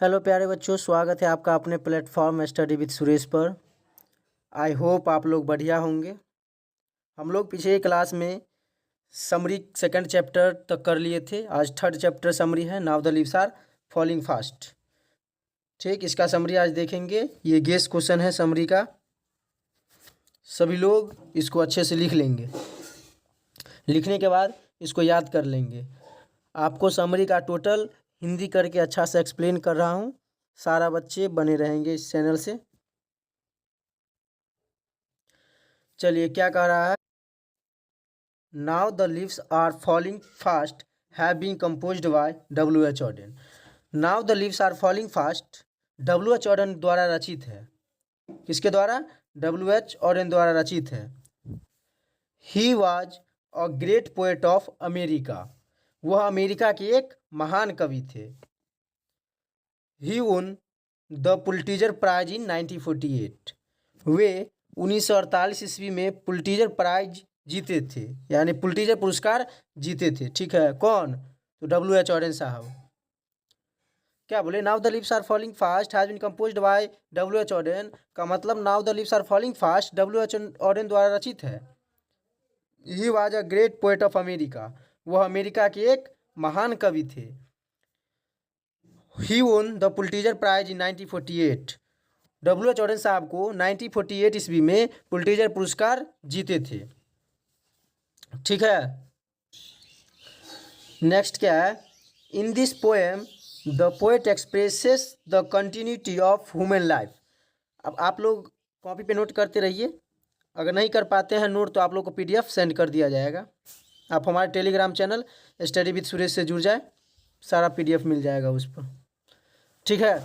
Hello प्यारे बच्चों, स्वागत है आपका अपने प्लेटफॉर्म स्टडी विद सुरेश पर। आई होप आप लोग बढ़िया होंगे। हम लोग पिछले क्लास में समरी सेकंड चैप्टर तक कर लिए थे। आज थर्ड चैप्टर समरी है। Now the leaves are falling fast. ठीक, इसका समरी आज देखेंगे। ये गेस क्वेश्चन है समरी का। सभी लोग इसको अच्छे से लिख लेंगे। लिखने के बाद इसको याद कर लेंगे। आपको समरी का टोटल हिंदी करके अच्छा से एक्सप्लेन कर रहा हूँ। सारा बच्चे बने रहेंगे इस चैनल से। चलिए, क्या कह रहा है? Now the leaves are falling fast have been composed by W.H. Auden. Now the leaves are falling fast W.H. Auden द्वारा रचित है। किसके द्वारा? W.H. ऑडेन द्वारा रचित है। He was a great poet of America. वह अमेरिका के एक महान कवि थे। He won the Pulitzer prize in 1948। वे 1948 ईस्वी में पुलिट्जर प्राइज जीते थे, यानी पुलिट्जर पुरस्कार जीते थे। ठीक है, कौन? तो W.H. ऑडेन साहब। क्या बोले? Now the leaves are falling fast has been composed by W.H. Auden का मतलब now the leaves are falling fast W.H. Auden द्वारा रचित है। He was a great poet of America. वह अमेरिका के एक महान कवि थे। He won the Pulitzer prize in 1948। W.H. Auden साहब को 1948 ईस्वी में पुलिट्जर पुरस्कार जीते थे। ठीक है, नेक्स्ट क्या है? In this poem the poet expresses the continuity of human life. अब आप लोग कॉपी पे नोट करते रहिए। अगर नहीं कर पाते हैं नोट तो आप लोग को PDF सेंड कर दिया जाएगा। आप हमारे Telegram channel study with Suresh से जुड़ जाए, सारा PDF मिल जाएगा उस पर। ठीक है,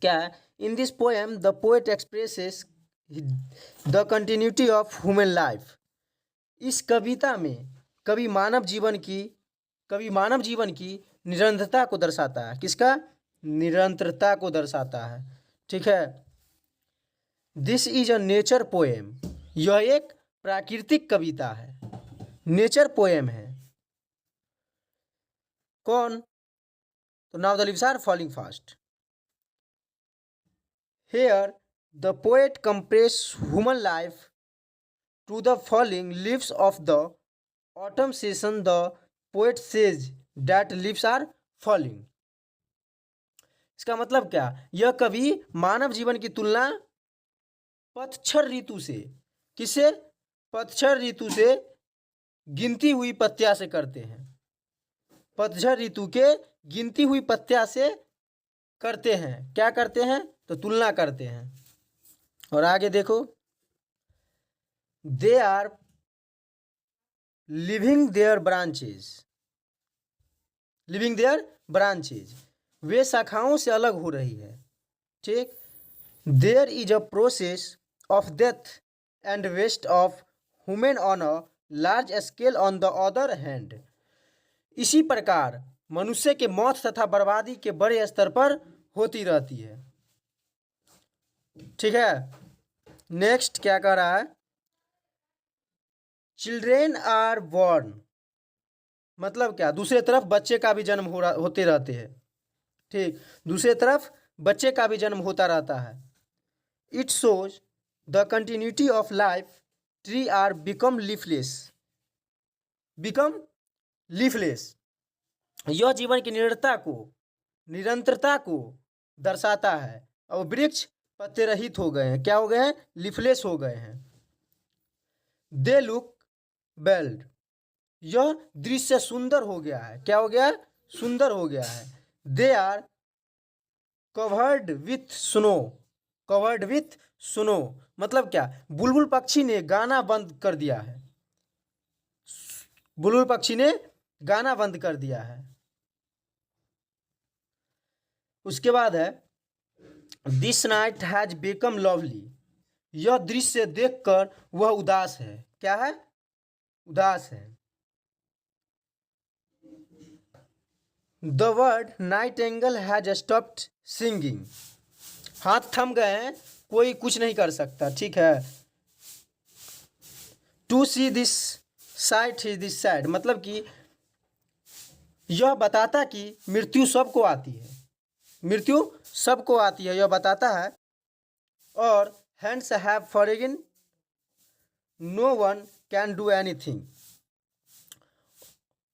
क्या है? In this poem the poet expresses the continuity of human life. इस कविता में कवि मानव जीवन की निरंतरता को दर्शाता है। किसका? निरंतरता को दर्शाता है। ठीक है, this is a nature poem. यह एक प्राकृतिक कविता है, नेचर पोएम है। कौन? तो now the leaves are falling fast. Here the poet compress human life to the falling leaves of the autumn session. The poet says that leaves are falling. इसका मतलब क्या? यह कवि मानव जीवन की तुलना पतझड़ ऋतु से, किससे? पतझड़ ऋतु से गिनती हुई पत्तियां से करते हैं। पतझड़ ऋतु के गिनती हुई पत्तियां से करते हैं। क्या करते हैं? तो तुलना करते हैं। और आगे देखो, they are living their branches. वे शाखाओं से अलग हो रही है। ठीक, there is a process of death and waste of human on a large scale on the other hand. इसी प्रकार मनुष्य के मौत तथा बर्बादी के बड़े स्तर पर होती रहती है। ठीक है, नेक्स्ट क्या कह रहा है? Children are born. मतलब क्या? दूसरे तरफ बच्चे का भी जन्म होते रहते हैं। ठीक, दूसरे तरफ बच्चे का भी जन्म होता रहता है। It shows the continuity of life. Tree are become leafless. यह जीवन की निरंतरता को दर्शाता है। और वृक्ष पत्ते रहित हो गए हैं। क्या हो गए हैं? लीफलेस हो गए हैं। They look bald. यह दृश्य सुंदर हो गया है। क्या हो गया? सुंदर हो गया है। They are covered with snow. मतलब क्या? बुलबुल पक्षी ने गाना बंद कर दिया है। बुलबुल पक्षी ने गाना बंद कर दिया है। उसके बाद है, this night has become lovely. यह दृश्य देखकर वह उदास है। क्या है? उदास है। The word Nightingale has stopped singing. हाथ थम गए हैं, कोई कुछ नहीं कर सकता। ठीक है, to see this sight is this sad. मतलब कि यह बताता कि मृत्यु सबको आती है। मृत्यु सबको आती है, यह बताता है। और hands have forgiven, no one can do anything,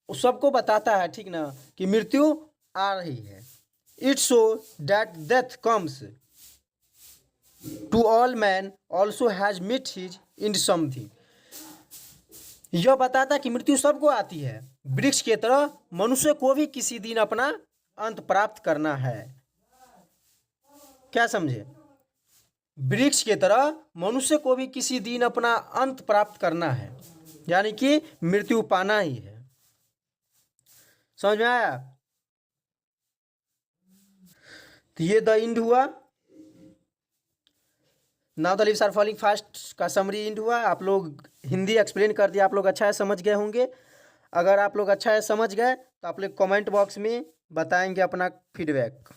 सबको बताता है, ठीक ना, कि मृत्यु आ रही है। It show that death comes to all man also has meet his in something, यह बताता है कि मृत्यु सबको आती है, वृक्ष की तरह मनुष्य को भी किसी दिन अपना अंत प्राप्त करना है। क्या समझे? वृक्ष की तरह मनुष्य को भी किसी दिन अपना अंत प्राप्त करना है, यानी कि मृत्यु पाना ही है। समझ में आया? तो ये द इंड हुआ। Now the leaves are falling fast का समरी इंड हुआ। आप लोग हिंदी एक्सप्लेन कर दिया, आप लोग अच्छा है समझ गए होंगे। अगर आप लोग अच्छा है समझ गए तो आप लोग कमेंट बॉक्स में बताएंगे अपना फीडबैक,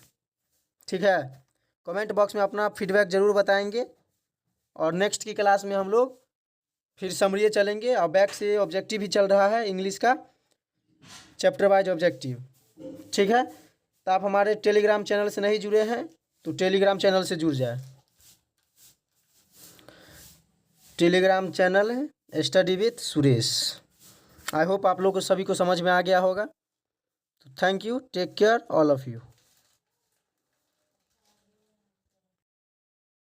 ठीक है? कमेंट बॉक्स में अपना फीडबैक ज़रूर बताएंगे। और नेक्स्ट की क्लास में हम लोग फिर समरी चलेंगे, और बैक से ऑब्जेक्टिव भी चल रहा है इंग्लिश का, चैप्टर वाइज ऑब्जेक्टिव, ठीक है? तो आप हमारे टेलीग्राम चैनल से नहीं जुड़े हैं तो टेलीग्राम चैनल से जुड़ जाए। टेलीग्राम चैनल है study with Suresh. I hope आप लोग को सभी को समझ में आ गया होगा। तो thank you, take care all of you.